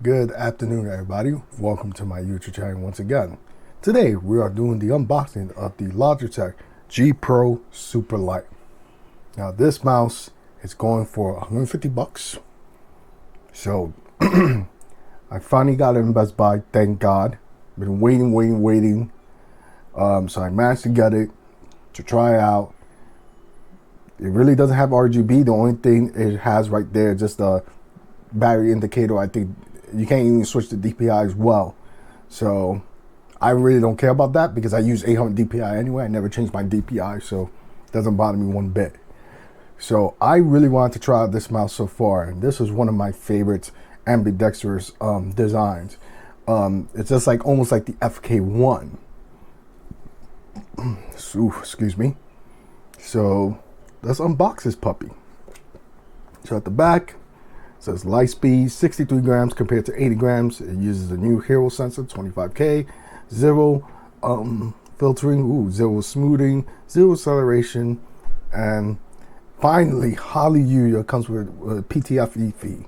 Good afternoon, everybody. Welcome to my YouTube channel once again. Today, we are doing the unboxing of the Logitech G Pro Superlight. Now, this mouse is going for 150 bucks. So, I finally got it in Best Buy, thank God. Been waiting. So I managed to get it to try out. It really doesn't have RGB. The only thing it has right there is just a battery indicator. I think you can't even switch to DPI as well. So I really don't care about that because I use 800 DPI anyway. I never change my DPI, so it doesn't bother me one bit. So I really wanted to try out this mouse so far, and this is one of my favorite ambidextrous designs. It's just like almost like the FK1. Ooh, excuse me. So let's unbox this puppy. So at the back, it says light speed 63 grams compared to 80 grams. It uses the new Hero sensor 25K, zero filtering, zero smoothing, zero acceleration, and finally, hallelujah, comes with PTFE fee.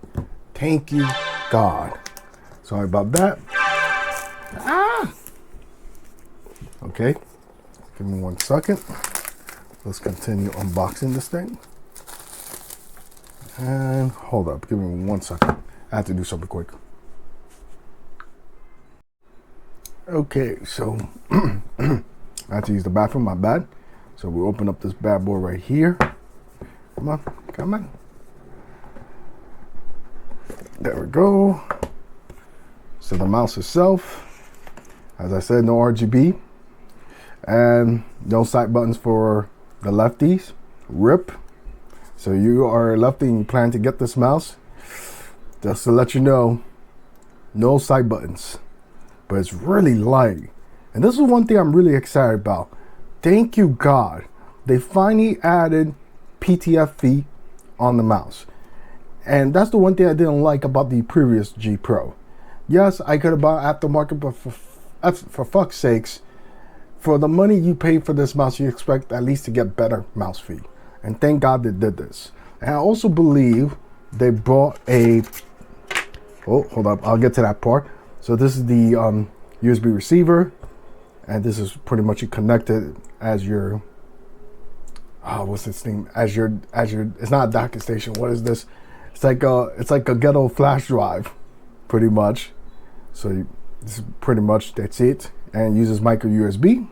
Thank you, God. Sorry about that. Okay, give me 1 second. Let's continue unboxing this thing. And hold up, give me 1 second. I have to do something quick. Okay, so I have to use the bathroom, my bad. So we open up this bad boy right here. Come on. There we go. So the mouse itself, as I said, no RGB. And no side buttons for the lefties. RIP. So you are a lefty and you plan to get this mouse, just to let you know, no side buttons, but it's really light. And this is one thing I'm really excited about. Thank you, God. They finally added PTFE on the mouse. And that's the one thing I didn't like about the previous G Pro. Yes, I could have bought aftermarket, but for fuck's sakes, for the money you pay for this mouse, you expect at least to get better mouse feed. And thank God they did this. And I also believe they brought a, oh, hold up, I'll get to that part. So this is the USB receiver, and this is pretty much connected as your, what's this thing? As your, it's not a docking station. What is this? It's like a ghetto flash drive, pretty much. So this is pretty much, that's it. And it uses micro USB.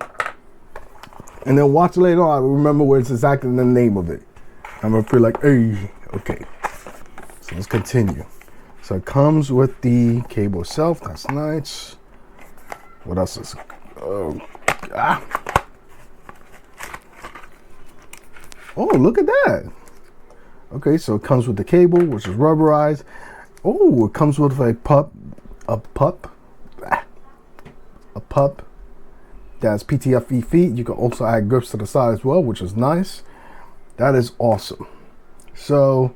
And then watch later on, remember what it's exactly the name of it. I'm gonna feel like, hey, okay. So let's continue. So it comes with the cable itself. That's nice. What else is? Oh, look at that. Okay, so it comes with the cable, which is rubberized. Oh, it comes with a pup. That's PTFE feet. You can also add grips to the side as well, which is nice. That is awesome. So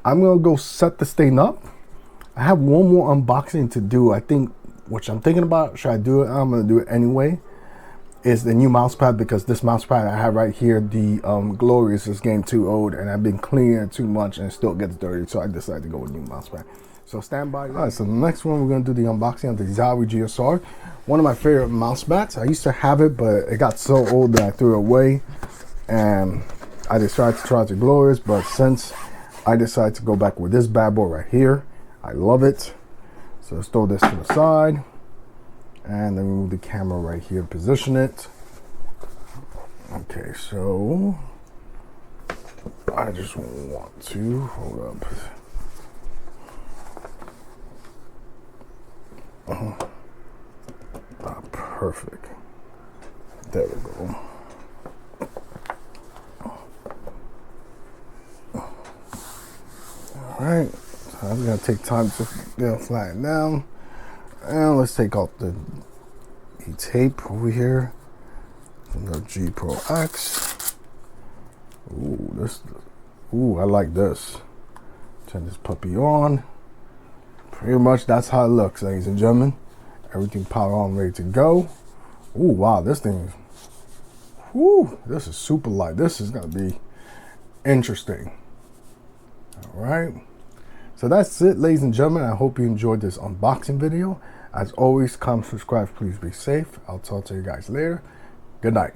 I'm gonna go set this thing up. I have one more unboxing to do. I think, which I'm thinking about, should I do it? I'm gonna do it anyway. Is the new mouse pad, because this mouse pad I have right here, the Glorious, is getting too old and I've been cleaning it too much and it still gets dirty. So I decided to go with a new mouse pad. So stand by. All right, so the next one we're gonna do the unboxing of the Xiaomi GSR. One of my favorite mouse mats. I used to have it, but it got so old that I threw it away. And I decided to try the Glorious, but since I decided to go back with this bad boy right here, I love it. So let's throw this to the side. And then move the camera right here, position it. Okay, so I just want to, hold up. Perfect. There we go. All right, so I'm gonna take time to flatten down. And let's take off the tape over here from the G Pro X. I like this. Turn this puppy on. Pretty much that's how it looks, ladies and gentlemen. Everything powered on, ready to go. Wow, this thing is, this is super light. This is gonna be interesting. All right. So that's it, ladies and gentlemen. I hope you enjoyed this unboxing video. As always, comment, subscribe, please be safe. I'll talk to you guys later. Good night.